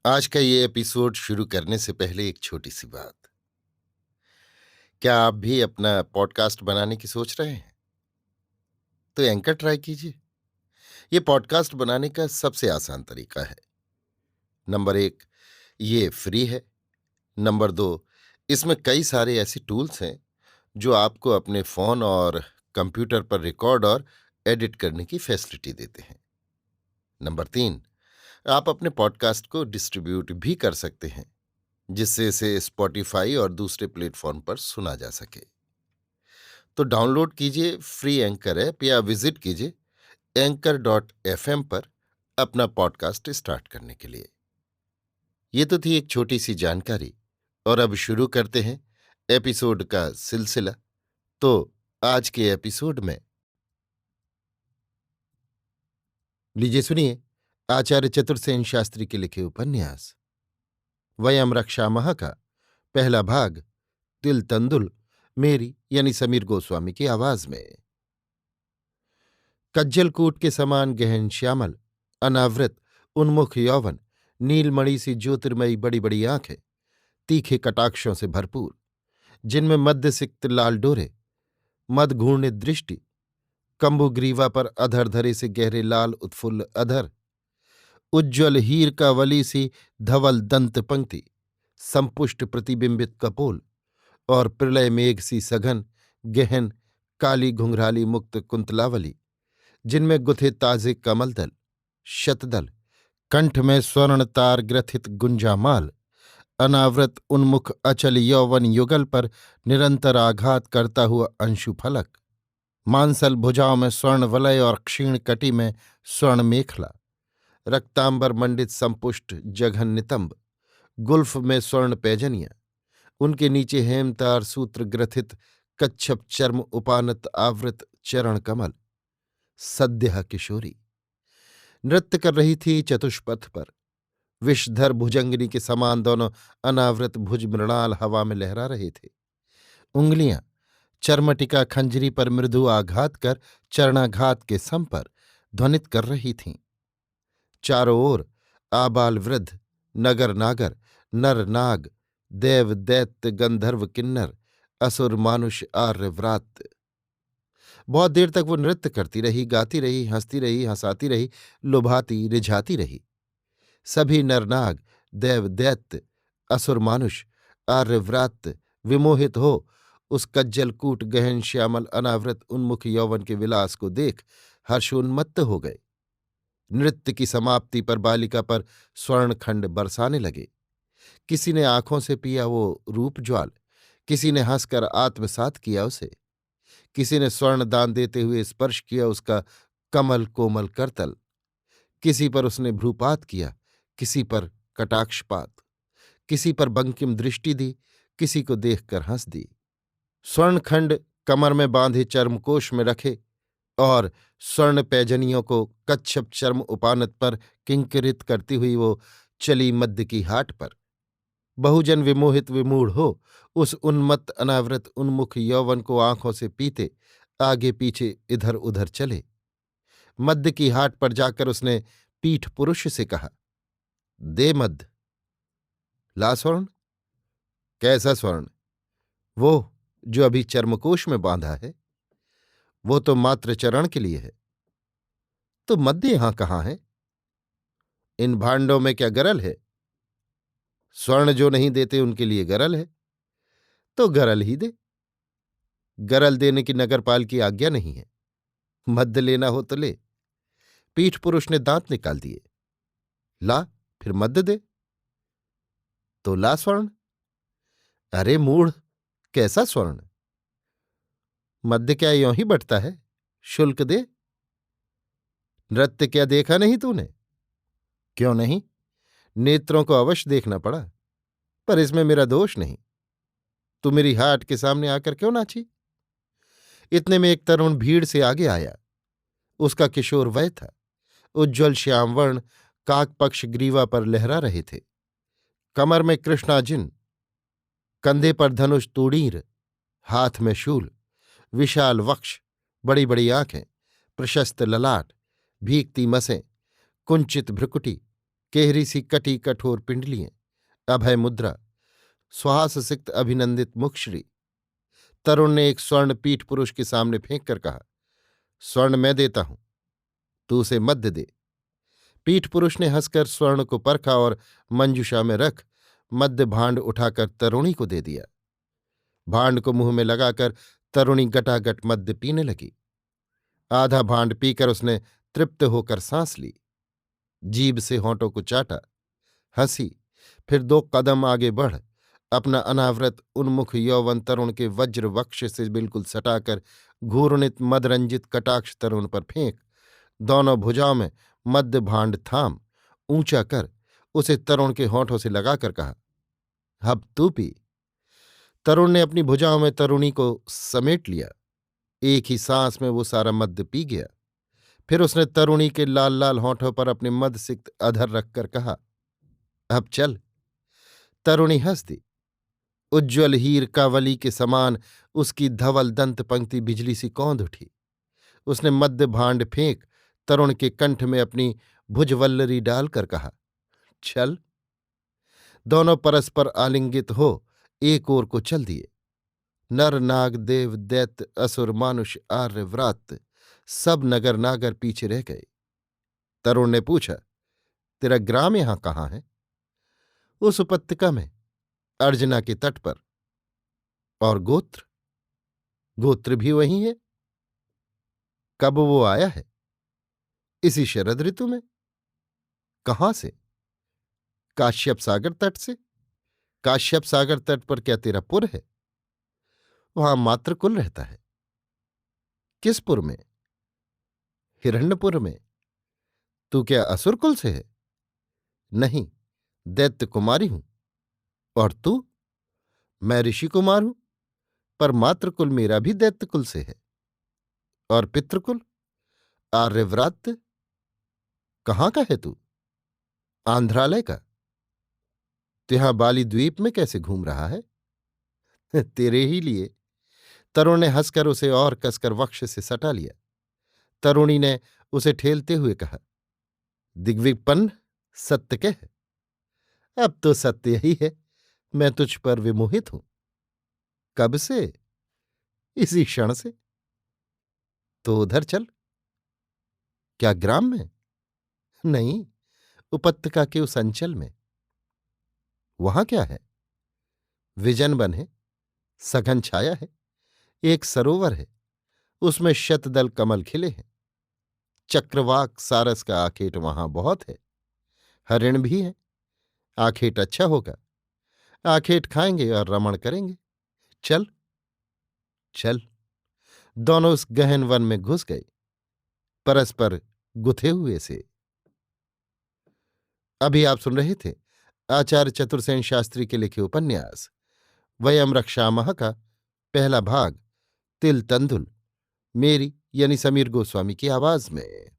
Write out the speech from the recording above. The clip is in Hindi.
आज का ये एपिसोड शुरू करने से पहले एक छोटी सी बात। क्या आप भी अपना पॉडकास्ट बनाने की सोच रहे हैं? तो एंकर ट्राई कीजिए। ये पॉडकास्ट बनाने का सबसे आसान तरीका है। नंबर 1, ये फ्री है। नंबर 2, इसमें कई सारे ऐसे टूल्स हैं जो आपको अपने फोन और कंप्यूटर पर रिकॉर्ड और एडिट करने की फैसिलिटी देते हैं। नंबर 3, आप अपने पॉडकास्ट को डिस्ट्रीब्यूट भी कर सकते हैं, जिससे इसे स्पॉटिफाई और दूसरे प्लेटफॉर्म पर सुना जा सके। तो डाउनलोड कीजिए फ्री एंकर ऐप या विजिट कीजिए anchor.fm पर अपना पॉडकास्ट स्टार्ट करने के लिए। ये तो थी एक छोटी सी जानकारी, और अब शुरू करते हैं एपिसोड का सिलसिला। तो आज के एपिसोड में लीजिए सुनिए आचार्य चतुर्सेन शास्त्री के लिखे उपन्यास वयम रक्षामः का पहला भाग, तिल तंदुल, मेरी यानी समीर गोस्वामी की आवाज में। कज्जलकूट के समान गहन श्यामल, अनावृत, उन्मुख यौवन, नीलमणि सी ज्योतिर्मयी बड़ी बड़ी आंखें, तीखे कटाक्षों से भरपूर, जिनमें मध्यसिक्त लाल डोरे, मदघूर्णित दृष्टि, कंबुग्रीवा पर अधर धरे से गहरे लाल उत्फुल्ल अधर, उज्ज्वल हीर का वली सी धवल दंत पंक्ति, संपुष्ट प्रतिबिंबित कपोल और प्रलय मेघ सी सघन गहन काली घुंघराली मुक्त कुंतलावली, जिनमें गुथे ताजे कमलदल, शतदल, कंठ में स्वर्ण तार ग्रथित गुंजामाल, अनावृत उन्मुख अचल यौवन युगल पर निरंतर आघात करता हुआ अंशुफलक, मांसल भुजाओं में स्वर्ण वलय और क्षीण कटी में स्वर्ण मेखला, रक्तांबर मंडित संपुष्ट जघन नितंब, गुल्फ में स्वर्ण पैजनियां, उनके नीचे हेमतार सूत्र ग्रथित कच्छप चर्म उपानत आवृत चरण कमल, सद्यः किशोरी नृत्य कर रही थी चतुष्पथ पर। विषधर भुजंगिनी के समान दोनों अनावृत भुज मृणाल हवा में लहरा रहे थे। उंगलियां चर्मटिका खंजरी पर मृदु आघात कर चरणाघात के सम पर ध्वनित कर रही थीं। चारों ओर आबाल वृद्ध, नगर नागर, नर नाग, देव दैत्य गंधर्व किन्नर, असुर मानुष आर्य व्रात। बहुत देर तक वो नृत्य करती रही, गाती रही, हंसती रही, हंसाती रही, लुभाती रिझाती रही। सभी नरनाग, देव दैत्य, असुर मानुष, आर्यव्रात विमोहित हो उस कज्जलकूट गहन श्यामल अनावृत उन्मुख यौवन के विलास को देख हर्षोन्मत्त हो गए। नृत्य की समाप्ति पर बालिका पर स्वर्णखंड बरसाने लगे। किसी ने आंखों से पिया वो रूप ज्वाल, किसी ने हंसकर आत्मसात किया उसे, किसी ने स्वर्ण दान देते हुए स्पर्श किया उसका कमल कोमल करतल, किसी पर उसने भ्रूपात किया, किसी पर कटाक्षपात, किसी पर बंकिम दृष्टि दी, किसी को देखकर हंस दी। स्वर्णखंड कमर में बांधे चर्मकोश में रखे और स्वर्ण पैजनियों को कच्छप चर्म उपानत पर किंकिरित करती हुई वो चली मध्य की हाट पर। बहुजन विमोहित विमूढ़ हो उस उन्मत्त अनावृत उन्मुख यौवन को आंखों से पीते आगे पीछे इधर उधर चले। मध्य की हाट पर जाकर उसने पीठ पुरुष से कहा, दे मध्य। ला स्वर्ण। कैसा स्वर्ण? वो जो अभी चर्मकोश में बांधा है। वो तो मात्र चरण के लिए है। तो मध्य यहां कहाँ है? इन भांडों में क्या गरल है? स्वर्ण जो नहीं देते उनके लिए गरल है, तो गरल ही दे। गरल देने की नगरपाल की आज्ञा नहीं है। मध्य लेना हो तो ले। पीठ पुरुष ने दांत निकाल दिए। ला, फिर मध्य दे। तो ला स्वर्ण। अरे मूढ़, कैसा स्वर्ण? मध्य क्या यों ही बटता है? शुल्क दे। नृत्य क्या देखा नहीं तूने? क्यों नहीं, नेत्रों को अवश्य देखना पड़ा, पर इसमें मेरा दोष नहीं। तू मेरी हाट के सामने आकर क्यों नाची? इतने में एक तरुण भीड़ से आगे आया। उसका किशोर वय था। उज्ज्वल श्यामवर्ण काकपक्ष ग्रीवा पर लहरा रहे थे। कमर में कृष्णाजिन, कंधे पर धनुष तूणीर, हाथ में शूल, विशाल वक्ष, बड़ी बड़ी आंखें, प्रशस्त ललाट, भीगती मसें, कुंचित भ्रुकुटी, केहरी सी कटी कठोर पिंडलियां, अभय मुद्रा, सुहास सिक्त अभिनंदित मुखश्री। तरुण ने एक स्वर्ण पीठ पुरुष के सामने फेंक कर कहा, स्वर्ण मैं देता हूं, तू उसे मध्य दे। पीठ पुरुष ने हंसकर स्वर्ण को परखा और मंजुषा में रख मध्य भांड उठाकर तरुणी को दे दिया। भांड को मुंह में लगाकर तरुणी गटागट मद्य पीने लगी। आधा भांड पीकर उसने तृप्त होकर सांस ली, जीभ से होंठों को चाटा, हंसी, फिर 2 कदम आगे बढ़ अपना अनावृत उन्मुख यौवन तरुण के वज्र वक्ष से बिल्कुल सटाकर घूर्णित मदरंजित कटाक्ष तरुण पर फेंक दोनों भुजाओं में मध्य भांड थाम ऊंचा कर उसे तरुण के होंठों से लगाकर कहा, अब तू पी। तरुण ने अपनी भुजाओं में तरुणी को समेट लिया। एक ही सांस में वो सारा मद्य पी गया। फिर उसने तरुणी के लाल लाल होंठों पर अपने मदसिक्त अधर रखकर कहा, अब चल। तरुणी हंस दी। उज्ज्वल हीर कावली के समान उसकी धवल दंत पंक्ति बिजली सी कौंध उठी। उसने मद्य भांड फेंक तरुण के कंठ में अपनी भुजवल्लरी डालकर कहा, चल। दोनों परस्पर आलिंगित हो एक ओर को चल दिए। नर नाग देव दैत्य असुर मानुष आर्य व्रात सब नगर नागर पीछे रह गए। तरुण ने पूछा, तेरा ग्राम यहां कहाँ है? उस उपत्यका में, अर्जना के तट पर। और गोत्र? गोत्र भी वही है। कब वो आया है? इसी शरद ऋतु में। कहाँ से? काश्यप सागर तट से। काश्यप सागर तट पर क्या तेरा पुर है? वहां मातृकुल रहता है। किस पुर में? हिरण्यपुर में। तू क्या असुर कुल से है? नहीं, दैत्य कुमारी हूं। और तू? मैं ऋषि कुमार हूं, पर मातृकुल मेरा भी दैत्य कुल से है। और पितृकुल? आर्यव्रात। कहाँ का है तू? आंध्रालय का। तो यहां बाली द्वीप में कैसे घूम रहा है? तेरे ही लिए। तरुण ने हंसकर उसे और कसकर वक्ष से सटा लिया। तरुणी ने उसे ठेलते हुए कहा, दिग्विपन्न सत्य कह। अब तो सत्य ही है, मैं तुझ पर विमोहित हूं। कब से? इसी क्षण से। तो उधर चल। क्या ग्राम में? नहीं, उपत्यका के उस अंचल में। वहां क्या है? विजन वन है, सघन छाया है, एक सरोवर है, उसमें शतदल कमल खिले हैं। चक्रवाक सारस का आखेट वहां बहुत है। हरिण भी है। आखेट अच्छा होगा। आखेट खाएंगे और रमण करेंगे। चल। चल। दोनों उस गहन वन में घुस गए, परस्पर गुथे हुए से। अभी आप सुन रहे थे आचार्य चतुर्सेन शास्त्री के लिखे उपन्यास वयम रक्षामः का पहला भाग, तिल तंदुल, मेरी यानी समीर गोस्वामी की आवाज में।